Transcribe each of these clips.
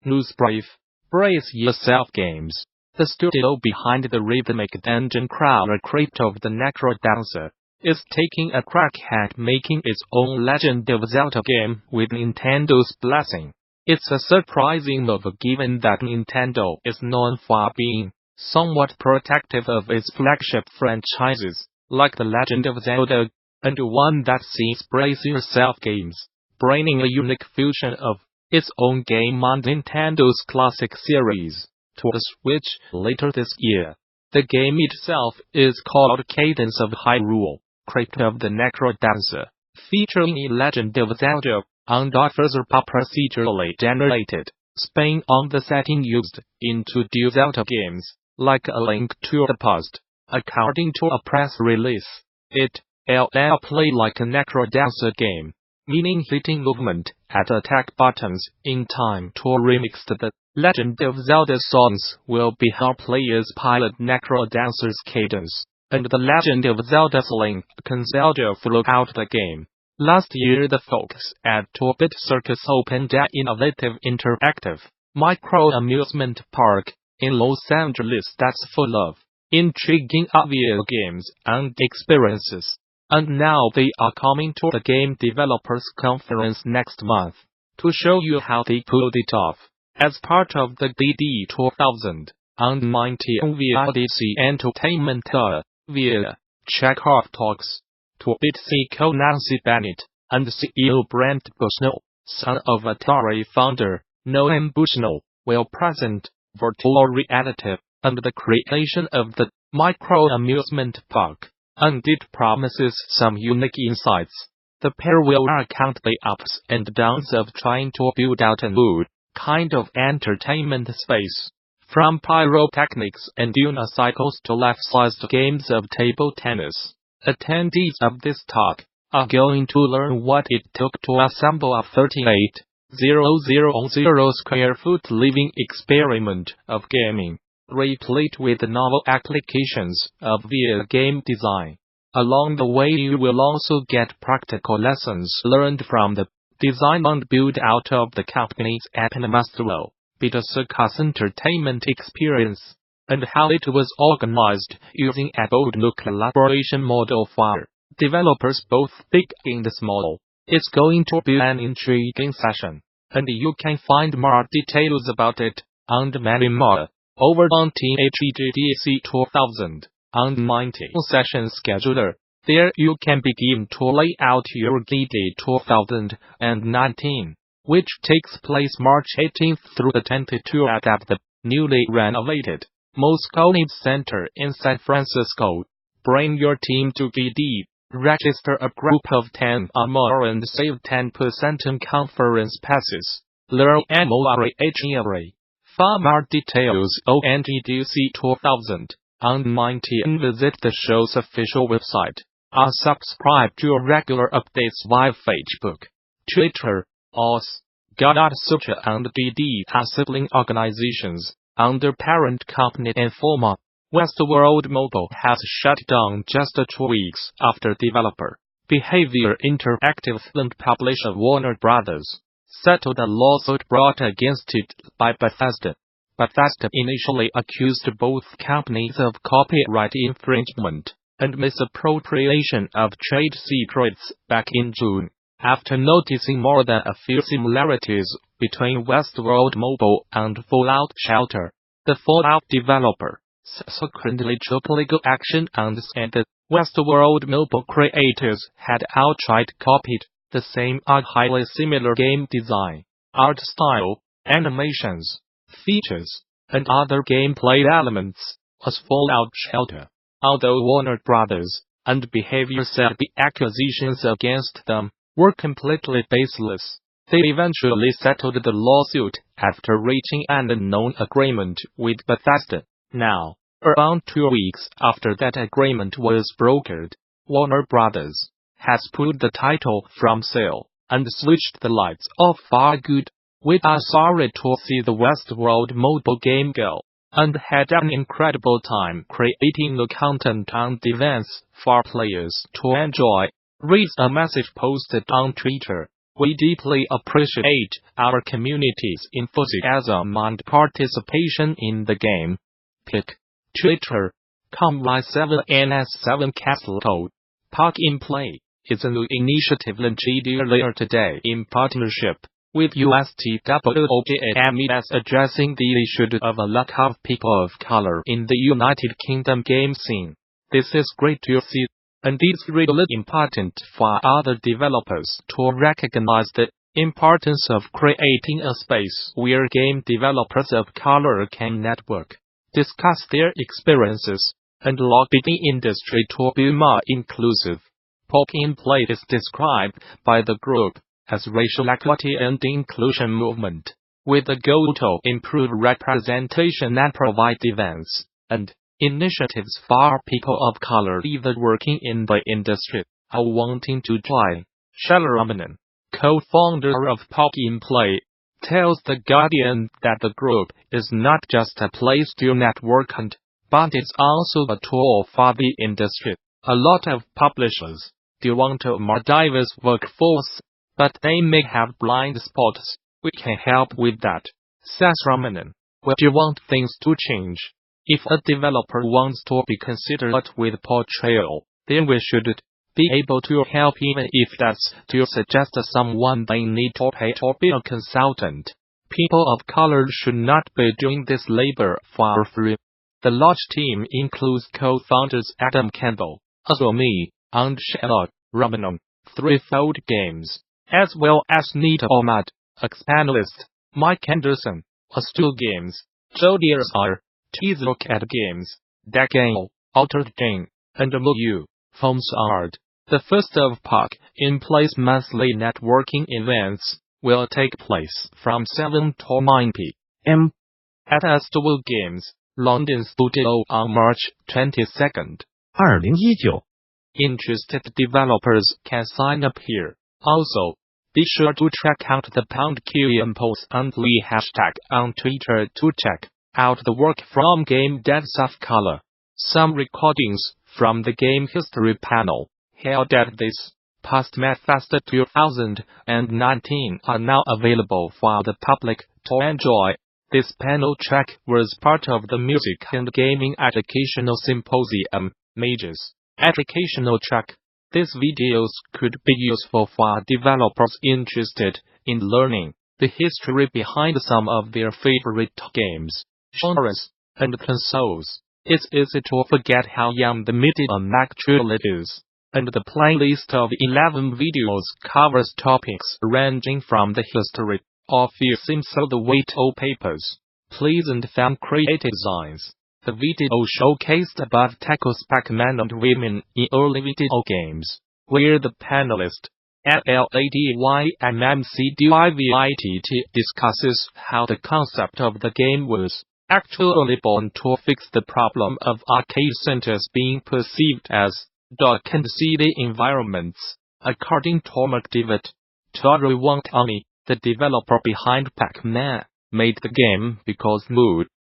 Newsbrief. Brace yourself games. The studio behind the rhythmic dungeon crawler Crypt of the Necrodancer is taking a crack at making its own Legend of Zelda game with Nintendo's blessing. It's a surprising move given that Nintendo is known for being somewhat protective of its flagship franchises, like The Legend of Zelda, and one that sees Brace Yourself games bringing a unique fusion of its own game on Nintendo's classic series to the Switch later this year. The game itself is called Cadence of Hyru, Crypt of the Necrodancer, featuring a Legend of Zelda, and offers a procedurally generated spin on the setting used in two Zelda games, like A Link to the Past. According to a press release, it'll play like a Necrodancer game, meaning hitting movement at attack buttons in time to remix the Legend of Zelda songs will be how players pilot Necrodancer's cadence, and the Legend of Zelda's Link can Zelda throughout the game. Last year the folks at 2-Bit Circus opened an innovative interactive micro-amusement park in Los Angeles that's full of intriguing VR games and experiences. And now they are coming to the Game Developers Conference next month to show you how they pulled it off. As part of the DD 2019 VRDC Entertainment via Chekhov Talks, 2-Bit CEO Nancy Bennett and CEO Brent Bushnell, son of Atari founder Noam Bushnell, will present virtual reality and the creation of the micro-amusement park, and it promises some unique insights. The pair will recount the ups and downs of trying to build out a new kind of entertainment space, from pyrotechnics and unicycles to life-sized games of table tennis. Attendees of this talk are going to learn what it took to assemble a 38,000 square foot living experiment of gaming, replete with novel applications of VR game design. Along the way you will also get practical lessons learned from the design and build out of the company's Gamasutra Bit Circus entertainment experience, and how it was organized using a bold new collaboration model for developers both big and small. It's going to be an intriguing session, and you can find more details about it, and many more, over on THEGDC 2019 session scheduler. There you can begin to lay out your GD 2019, which takes place March 18th through the 22nd at the newly renovated Moscone Center in San Francisco. Bring your team to GD, register a group of 10 or more and save 10% on conference passes. Learn more. For more details on GDC 2019 visit the show's official website, or subscribe to regular updates via Facebook, Twitter, or Gamasutra and DD are sibling organizations under parent company Informa. Westworld Mobile has shut down just 2 weeks after developer Behavior Interactive and publisher Warner Brothers settled a lawsuit brought against it by Bethesda. Bethesda initially accused both companies of copyright infringement and misappropriation of trade secrets back in June, after noticing more than a few similarities between Westworld Mobile and Fallout Shelter. The Fallout developer subsequently took legal action and said that Westworld Mobile creators had outright copied the same or highly similar game design, art style, animations, features, and other gameplay elements as Fallout Shelter. Although Warner Brothers and Behavior said the accusations against them were completely baseless, they eventually settled the lawsuit after reaching an unknown agreement with Bethesda. Now, around 2 weeks after that agreement was brokered, Warner Brothers has pulled the title from sale and switched the lights off for good. We are sorry to see the Westworld mobile game go, and had an incredible time creating the content and events for players to enjoy, reads a message posted on Twitter. We deeply appreciate our community's enthusiasm and participation in the game. Pick Twitter.com/7ns7 Castle Code. Park in Play is a new initiative launched earlier today in partnership with USTWOGAMES, addressing the issue of a lack of people of color in the United Kingdom game scene. This is great to see, and it's really important for other developers to recognize the importance of creating a space where game developers of color can network, discuss their experiences, and lobby the industry to be more inclusive. Park in Play is described by the group as racial equity and inclusion movement, with a goal to improve representation and provide events and initiatives for people of color either working in the industry or wanting to join. Shalaraman, co-founder of Park in Play, tells The Guardian that the group is not just a place to network but it's also a tool for the industry. A lot of publishers do want a more diverse workforce, but they may have blind spots. We can help with that, says Ramanan. We do want things to change. If a developer wants to be considered with portrayal, then we should be able to help, even if that's to suggest someone they need to pay to be a consultant. People of color should not be doing this labor for free. The large team includes co-founders Adam Campbell, Azumi, and Charlotte Ramanan, Threefold Games, as well as Nita Ahmad, ex-panelist, Mike Anderson, Astul Games, Jody Azar, Look at Games, Dagale, Altered Jane, and Mu Foams Art. The first of Park in Play's monthly networking events will take place from 7 to 9 p.m. at Astul Games, London Studio on March 22nd. 2019 Interested developers can sign up here. Also, be sure to check out the #QM post and the hashtag on Twitter to check out the work from game devs of color. Some recordings from the Game History panel held at this past MedFest 2019 are now available for the public to enjoy. This panel track was part of the Music and Gaming Educational Symposium, Majors Educational track. These videos could be useful for developers interested in learning the history behind some of their favorite games, genres, and consoles. It's easy to forget how young the medium actually is, and the playlist of 11 videos covers topics ranging from the history of films all the way to papers, pleasant fan creative designs. The video showcased above tackles Pac-Man and women in early video games, where the panelist LADYMMCDIVITT discusses how the concept of the game was actually born to fix the problem of arcade centers being perceived as dark and seedy environments. According to McDavid, Toru Wantani, the developer behind Pac-Man, made the game because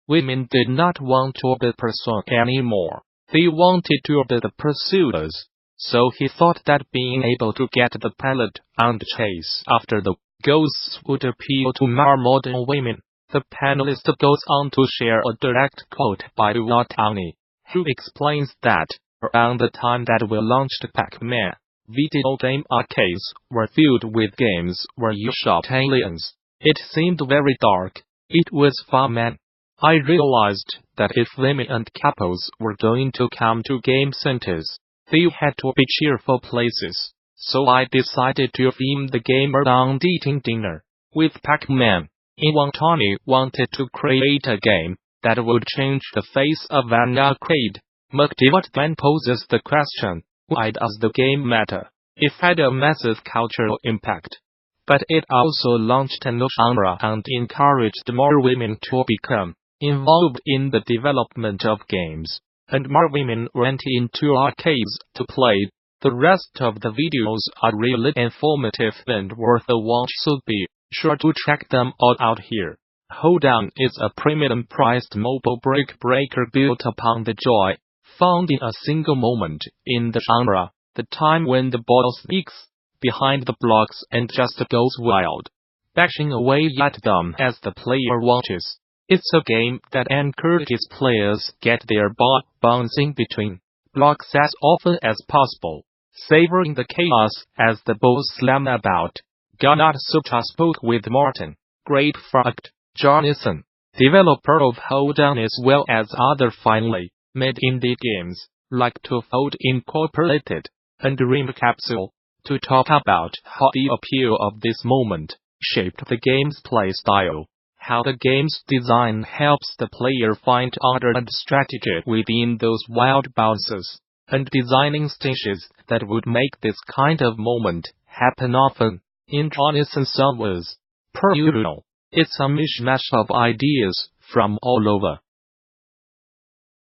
women did not want to be pursued anymore. They wanted to be the pursuers. So he thought that being able to get the pilot and chase after the ghosts would appeal to more modern women. The panelist goes on to share a direct quote by Watani, who explains that around the time that we launched Pac-Man, video game arcades were filled with games where you shot aliens. It seemed very dark. It was for men. I realized that if women and couples were going to come to game centers, they had to be cheerful places. So I decided to theme the game around eating dinner with Pac-Man. Iwantani wanted to create a game that would change the face of an arcade. McDavid then poses the question, why does the game matter? It had a massive cultural impact, but it also launched a new genre and encouraged more women to become involved in the development of games, and more women went into arcades to play. The rest of the videos are really informative and worth a watch, so be sure to check them all out here. Hold On is a premium-priced mobile brick breaker built upon the joy found in a single moment in the genre, the time when the ball speaks. behind the blocks and just goes wild, bashing away at them as the player watches. It's a game that encourages players get their ball bouncing between blocks as often as possible, savoring the chaos as the balls slam about. Gamasutra spoke with Martin Great Fruct Johnson, developer of Hold On as well as other finally made indie games like Twofold Incorporated and Dream Capsule, to talk about how the appeal of this moment shaped the game's play style, how the game's design helps the player find order and strategy within those wild bounces, and designing stages that would make this kind of moment happen often. In Johnson's words, per usual, it's a mishmash of ideas from all over.